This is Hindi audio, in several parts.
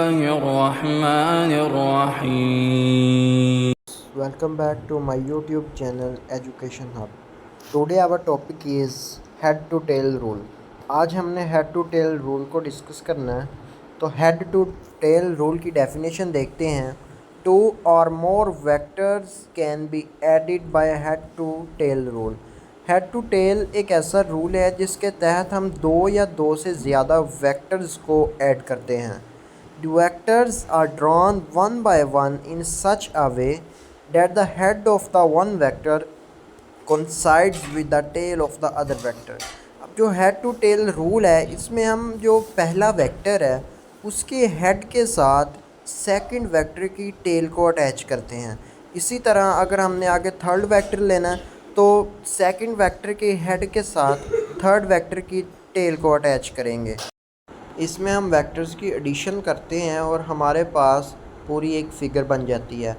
बिस्मिल्लाहिर्रहमानिर्रहीम। Welcome back to my YouTube channel Education Hub. Today our topic is head to tail rule. आज हमने head to tail rule को डिस्कस करना है। तो head to tail rule की डेफिनेशन देखते हैं। Two or more vectors can be added by head to tail rule. Head to tail एक ऐसा रूल है जिसके तहत हम दो या दो से ज़्यादा वेक्टर्स को ऐड करते हैं। The vectors are drawn one by one in such a way that the head of the one vector coincides with the tail of the other vector. अब जो head to tail रूल है इसमें हम जो पहला वेक्टर है उसके हेड के साथ सेकंड वेक्टर की टेल को अटैच करते हैं। इसी तरह अगर हमने आगे थर्ड वेक्टर लेना है तो सेकंड वेक्टर के हेड के साथ थर्ड वेक्टर की टेल को अटैच करेंगे। इसमें हम वेक्टर्स की एडिशन करते हैं और हमारे पास पूरी एक फिगर बन जाती है।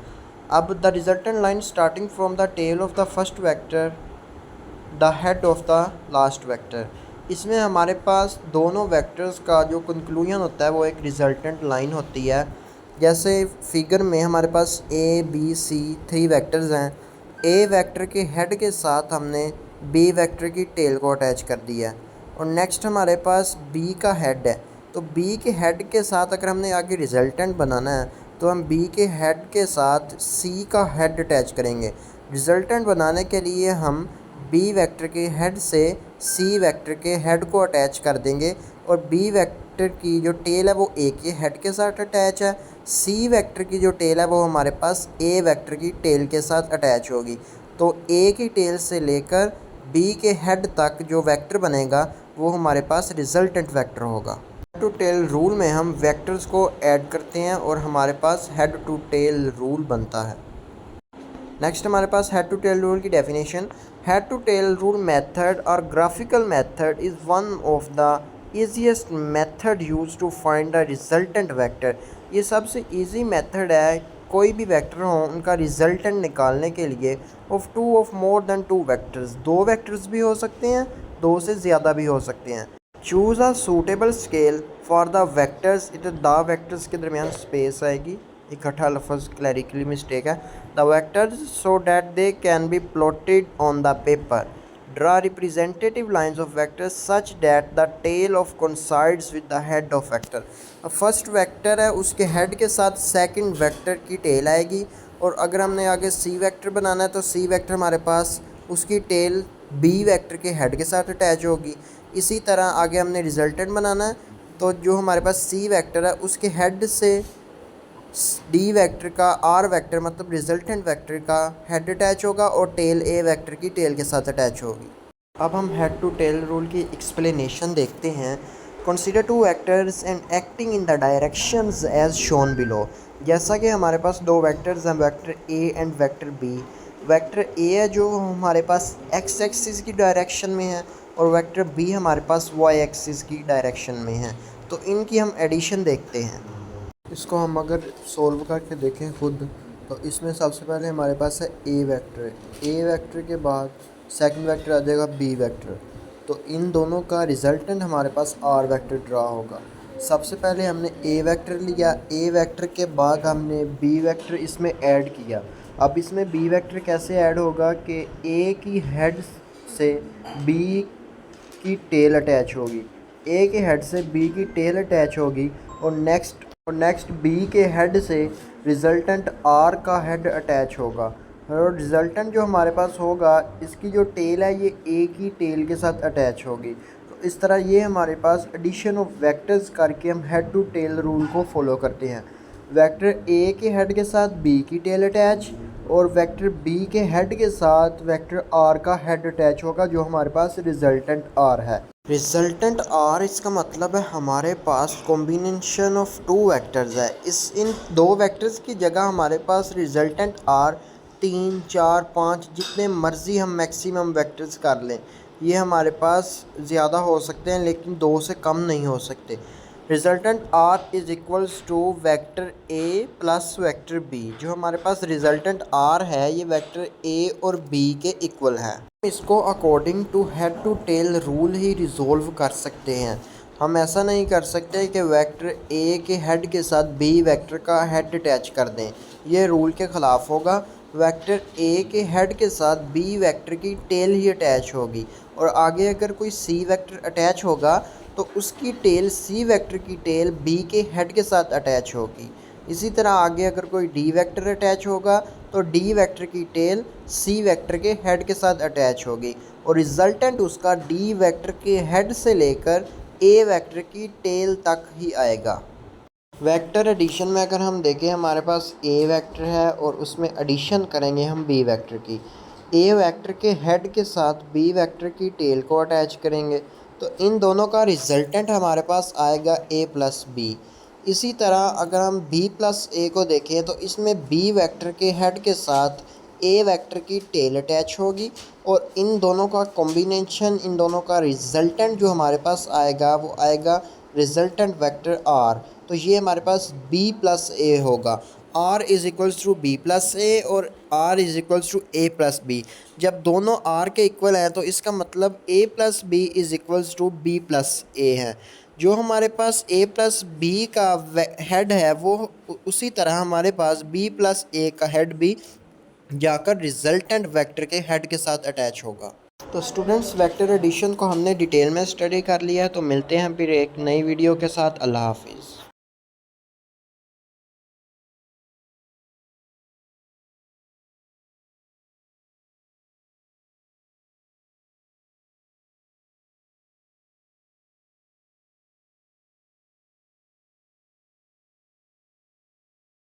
अब the resultant line starting from the tail of the first vector the head of the last vector, इसमें हमारे पास दोनों वेक्टर्स का जो कंक्लूजन होता है वो एक रिजल्टेंट लाइन होती है। जैसे फिगर में हमारे पास A B C three vectors हैं। ए वेक्टर के हेड के साथ हमने बी वेक्टर की टेल को अटैच कर दिया और नेक्स्ट हमारे पास बी का हेड है। तो बी के हेड के साथ अगर हमने आगे रिजल्टेंट बनाना है तो हम बी के हेड के साथ सी का हेड अटैच करेंगे। रिजल्टेंट बनाने के लिए हम बी वेक्टर के हेड से सी वेक्टर के हेड को अटैच कर देंगे और बी वेक्टर की जो टेल है वो ए के हेड के साथ अटैच है। सी वेक्टर की जो टेल है वो हमारे पास ए वेक्टर की टेल के साथ अटैच होगी। तो ए की टेल से लेकर बी के हेड तक जो वेक्टर बनेगा वो हमारे पास रिजल्टेंट वेक्टर होगा। हेड टू टेल रूल में हम वेक्टर्स को ऐड करते हैं और हमारे पास हेड टू टेल रूल बनता है। नेक्स्ट हमारे पास हेड टू टेल रूल की definition. Head to tail rule method और graphical method is one of the easiest method use to find the resultant vector. ये सबसे ईजी मेथड है कोई भी वेक्टर हो उनका रिजल्टेंट निकालने के लिए of two of more than two vectors. दो वेक्टर्स भी हो सकते हैं, दो से ज़्यादा भी हो सकते हैं। Choose a suitable scale for the vectors, इधर द वेक्टर्स के दरमियान स्पेस आएगी, इकट्ठा लफ्ज़ क्लैरिकली मिस्टेक है। The vectors so that they can be plotted on the paper. Draw representative lines of vectors such that the tail of coincides with the head of vector. अब फर्स्ट वेक्टर है उसके हेड के साथ सेकंड वेक्टर की टेल आएगी और अगर हमने आगे सी वेक्टर बनाना है तो सी वेक्टर हमारे पास उसकी टेल बी वेक्टर के हेड के साथ अटैच होगी। इसी तरह आगे हमने रिजल्टेंट बनाना है तो जो हमारे पास सी वेक्टर है उसके हेड से डी वेक्टर का आर वेक्टर मतलब रिजल्टेंट वेक्टर का हेड अटैच होगा और टेल ए वेक्टर की टेल के साथ अटैच होगी। अब हम हेड टू टेल रूल की एक्सप्लेनेशन देखते हैं। Consider two vectors and acting in the directions as shown below. जैसा कि हमारे पास दो वेक्टर्स हैं, vector A and vector B. Vector A है जो हमारे पास एक्स एक्सिस की डायरेक्शन में है और वेक्टर बी हमारे पास वाई एक्सिस की डायरेक्शन में है। तो इनकी हम एडिशन देखते हैं। इसको हम अगर सोल्व करके देखें खुद तो इसमें सबसे पहले हमारे पास है ए वेक्टर। ए वेक्टर के बाद सेकंड वेक्टर आ जाएगा बी वेक्टर। तो इन दोनों का रिजल्टेंट हमारे पास आर वेक्टर ड्रा होगा। सबसे पहले हमने ए वेक्टर लिया, ए वेक्टर के बाद हमने बी वेक्टर इसमें ऐड किया। अब इसमें बी वेक्टर कैसे ऐड होगा कि ए की हेड से बी की टेल अटैच होगी, ए के हेड से बी की टेल अटैच होगी और नेक्स्ट बी के हेड से रिजल्टेंट आर का हेड अटैच होगा और रिजल्टेंट जो हमारे पास होगा इसकी जो टेल है ये ए की टेल के साथ अटैच होगी। तो इस तरह ये हमारे पास एडिशन ऑफ वेक्टर्स करके हम हेड टू टेल रूल को फॉलो करते हैं। वेक्टर ए के हेड के साथ बी की टेल अटैच और वेक्टर बी के हेड के साथ वेक्टर आर का हेड अटैच होगा जो हमारे पास रिजल्टेंट आर है। रिजल्टेंट आर इसका मतलब है हमारे पास कॉम्बिनेशन ऑफ टू वेक्टर्स है। इन दो वेक्टर्स की जगह हमारे पास रिजल्टेंट आर 3, 4, 5 जितने मर्ज़ी हम मैक्सिमम वेक्टर्स कर लें, ये हमारे पास ज़्यादा हो सकते हैं लेकिन दो से कम नहीं हो सकते। Resultant R is equals to vector A plus vector B. जो हमारे पास रिजल्टेंट आर है ये वेक्टर ए और बी के इक्वल है। इसको according to head to tail rule ही रिजोल्व कर सकते हैं। हम ऐसा नहीं कर सकते कि वेक्टर ए के हेड के साथ बी वेक्टर का हेड अटैच कर दें, ये रूल के ख़िलाफ़ होगा। वेक्टर ए के हेड के साथ बी वेक्टर की टेल ही अटैच होगी, और आगे अगर कोई सी वेक्टर अटैच होगा तो उसकी टेल सी वेक्टर की टेल बी के हेड के साथ अटैच होगी। इसी तरह आगे अगर कोई डी वेक्टर अटैच होगा तो डी वेक्टर की टेल सी वेक्टर के हेड के साथ अटैच होगी, और रिज़ल्टेंट उसका डी वेक्टर के हेड से लेकर ए वेक्टर की टेल तक ही आएगा। वेक्टर एडिशन में अगर हम देखें, हमारे पास ए वेक्टर है और उसमें एडिशन करेंगे हम बी वेक्टर की। ए वेक्टर के हेड के साथ बी वेक्टर की टेल को अटैच करेंगे तो इन दोनों का रिज़ल्टेंट हमारे पास आएगा ए प्लस बी। इसी तरह अगर हम बी प्लस ए को देखें तो इसमें बी वेक्टर के हेड के साथ ए वेक्टर की टेल अटैच होगी, और इन दोनों का कॉम्बिनेशन, इन दोनों का रिज़ल्टेंट जो हमारे पास आएगा वो आएगा रिज़ल्टेंट वेक्टर आर। तो ये हमारे पास बी प्लस ए होगा। R is equals to B plus A और R is equals to A plus B. जब दोनों आर के इक्वल हैं तो इसका मतलब A plus B is equals to B plus A है। जो हमारे पास ए प्लस बी का हेड है वो उसी तरह हमारे पास बी प्लस ए का हेड भी जाकर रिजल्टेंट वेक्टर के हेड के साथ अटैच होगा। तो स्टूडेंट्स, वेक्टर एडिशन को हमने डिटेल में स्टडी कर लिया है। तो मिलते हैं फिर एक नई वीडियो के साथ। अल्लाह हाफिज़।